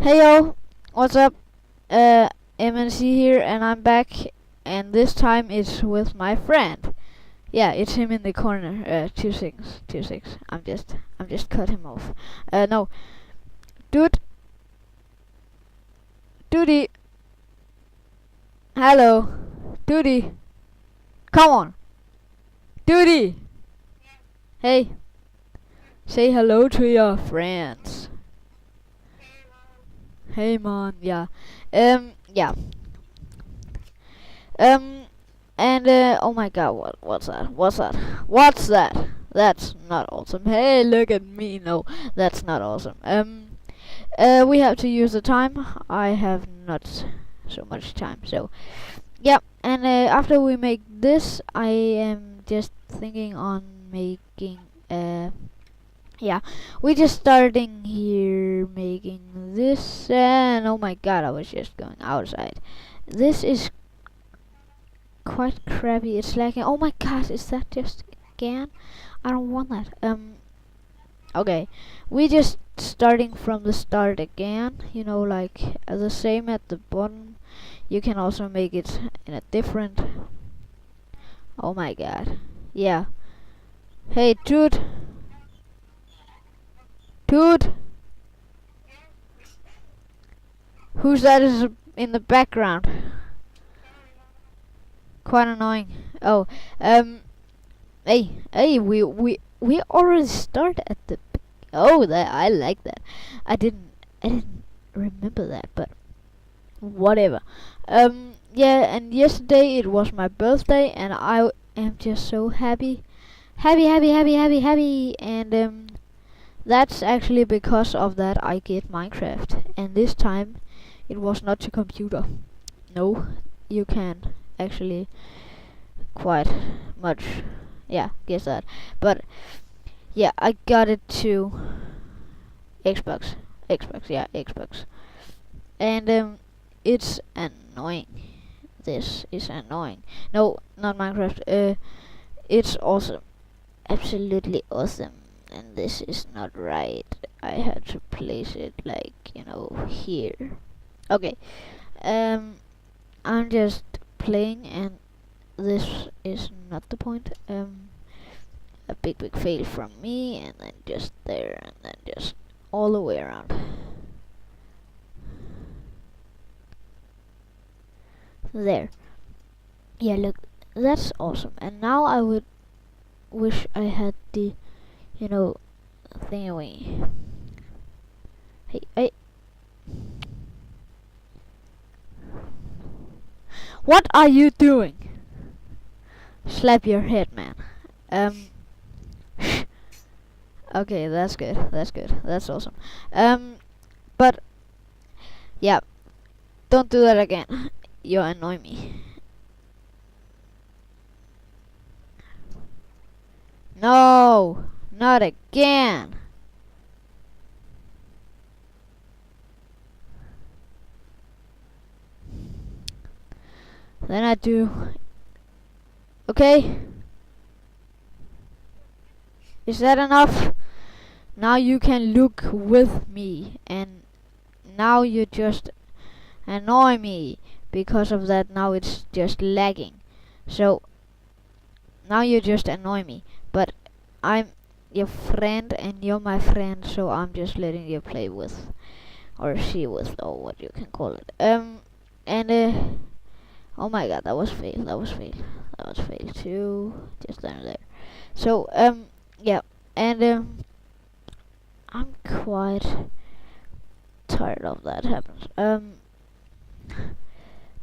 Hey yo, what's up? MNC here, and I'm back, and this time it's with my friend. Yeah, it's him in the corner. 2 6, 2 6. I'm just cut him off. No, dude, Duty, hello, Duty, come on, Duty. Hey, say hello to your friends. Hey man, yeah, yeah. Um, and oh my god, what's that? What's that? What's that? That's not awesome. Hey, look at me. No, that's not awesome. We have to use the time. I have not so much time. So, yeah. And after we make this, I am just thinking on making yeah, we just starting here making this, and oh my god, I was just going outside. This is quite crappy. It's lagging. Oh my god, is that just again? I don't want that. Okay, we just starting from the start again. You know, like the same at the bottom. You can also make it in a different. Oh my god. Yeah. Hey, dude. Dude. Who's that is in the background? Quite annoying. Oh, we already started at the. Oh, that I like that. I didn't remember that, but whatever. Yeah, and yesterday it was my birthday, and I am just so happy, happy, and that's actually because of that I get Minecraft, and this time it was not to computer. No, you can actually quite much. Yeah, guess that. But yeah, I got it to Xbox. Xbox, yeah, Xbox. And it's annoying. This is annoying. No, not Minecraft. It's awesome. Absolutely awesome. And this is not right. I had to place it like, here. Okay. I'm just playing, and this is not the point. A big fail from me, and then just there, and then just all the way around. There. Yeah, look, that's awesome. And now I would wish I had the, thingy. Hey, what are you doing? Slap your head, man. Okay, that's good. That's good. That's awesome. But yeah, don't do that again. You annoy me. No, not again. Then I do. Okay. Is that enough? Now you can look with me, and now you just annoy me because of that. Now it's just lagging. So now you just annoy me, but I'm your friend and you're my friend, so I'm just letting you play with or see with, or what you can call it. And oh my god, that was fail. That was fail. That was fail too. Just there. So yeah, and I'm quite tired of that happens.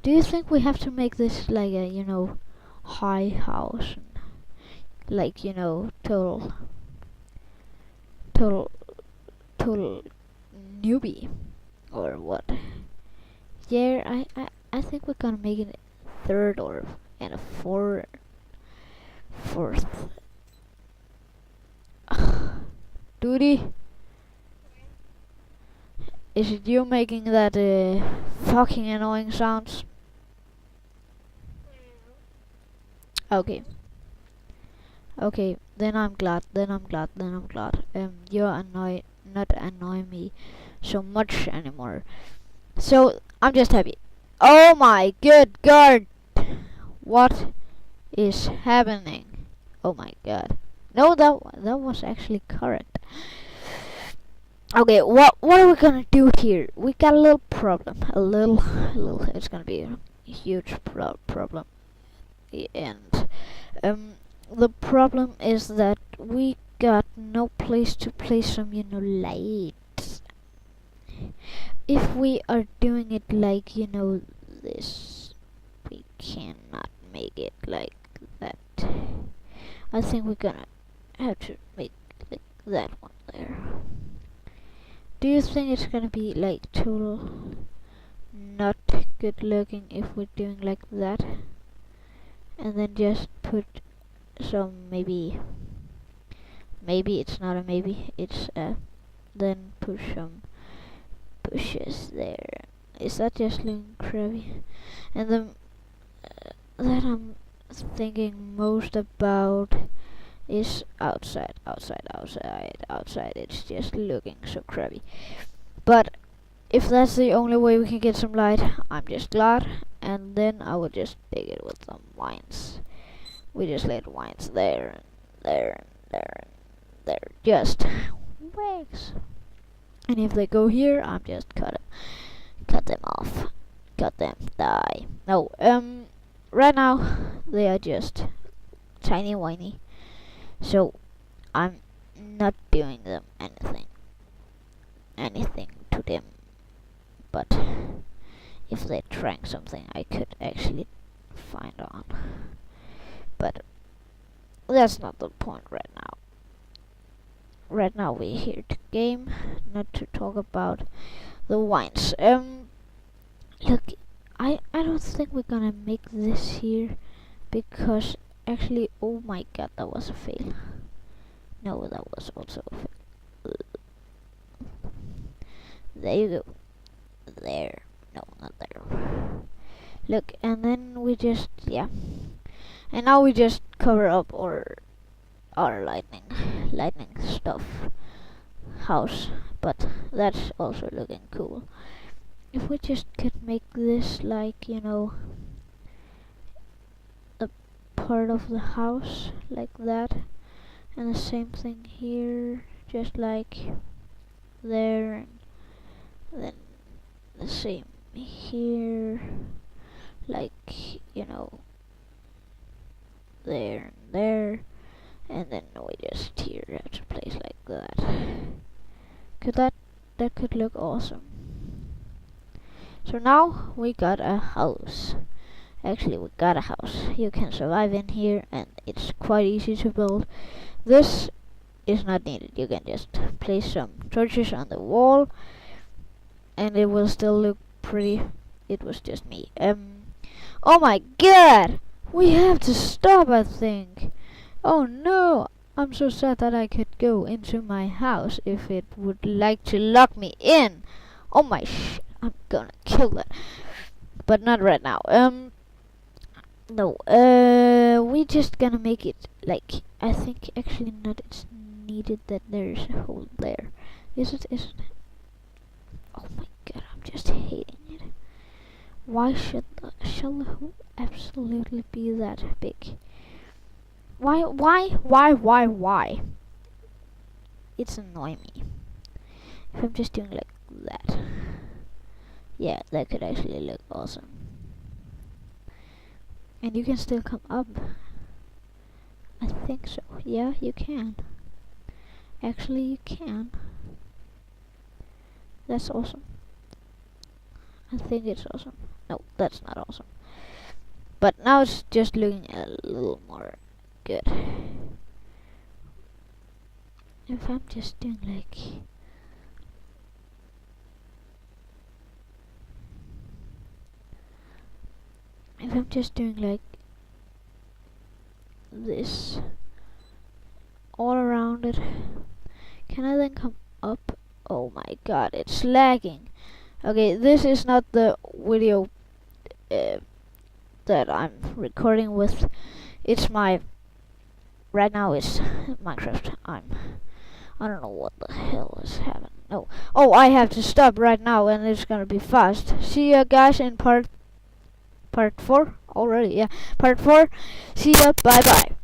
Do you think we have to make this like a high house, and like total total newbie or what? Yeah, I think we're gonna make it third or and a fourth. Duty, is it you making that fucking annoying sounds? Okay. Okay, then I'm glad. You're not annoy me so much anymore. So I'm just happy. Oh my good god! What is happening? Oh my god! No, that was actually correct. Okay, what are we gonna do here? We got a little problem. A little. It's gonna be a huge problem. And the problem is that we got no place to place some, lights. If we are doing it like, this, we cannot make it like that. I think we're gonna have to make like that one there. Do you think it's gonna be like total not good looking if we're doing like that? And then just put some maybe it's not a maybe, it's then put some bushes there. Is that just looking crappy? And then that I'm thinking most about is outside. It's just looking so crappy. But if that's the only way we can get some light, I'm just glad. And then I would just dig it with some vines. We just let vines there and there and there and there. Just wags. And if they go here, I'm just cut them off. Cut them, die. No, right now they are just tiny whiny. So I'm not doing them anything to them. But if they drank something, I could actually find on. But that's not the point right now. Right now we're here to game, not to talk about the wines. Look, I don't think we're gonna make this here, because actually, oh my god, that was a fail. No, that was also a fail. There you go. There. No, not there. Look, and then we just, yeah. And now we just cover up our lightning stuff house, but that's also looking cool. If we just could make this like, a part of the house like that, and the same thing here, just like there, and then the same here, like, there and there, and then we just here have to place like that. That could look awesome. So now we got a house. Actually, we got a house. You can survive in here, and it's quite easy to build. This is not needed. You can just place some torches on the wall, and it will still look pretty. It was just me. Oh my god! We have to stop, I think. Oh no! I'm so sad that I could go into my house if it would like to lock me in. Oh my sh! I'm gonna kill that. But not right now. No. We just gonna make it like, I think actually not. It's needed that there's a hole there. Is it? Oh my god! I'm just hating it. Why shall the hole absolutely be that big? Why? It's annoying me. If I'm just doing like that. Yeah, that could actually look awesome. And you can still come up. I think so. Yeah, you can. Actually, you can. That's awesome. I think it's awesome. No, that's not awesome. But now it's just looking a little more good. If I'm just doing like, if I'm just doing like this all around it, can I then come up? Oh my god, it's lagging. Okay, this is not the video that I'm recording with. It's my, right now it's Minecraft. I don't know what the hell is happening no. Oh, I have to stop right now, and it's gonna be fast. See you guys in part 4 already. Yeah, part 4. See ya. Bye bye.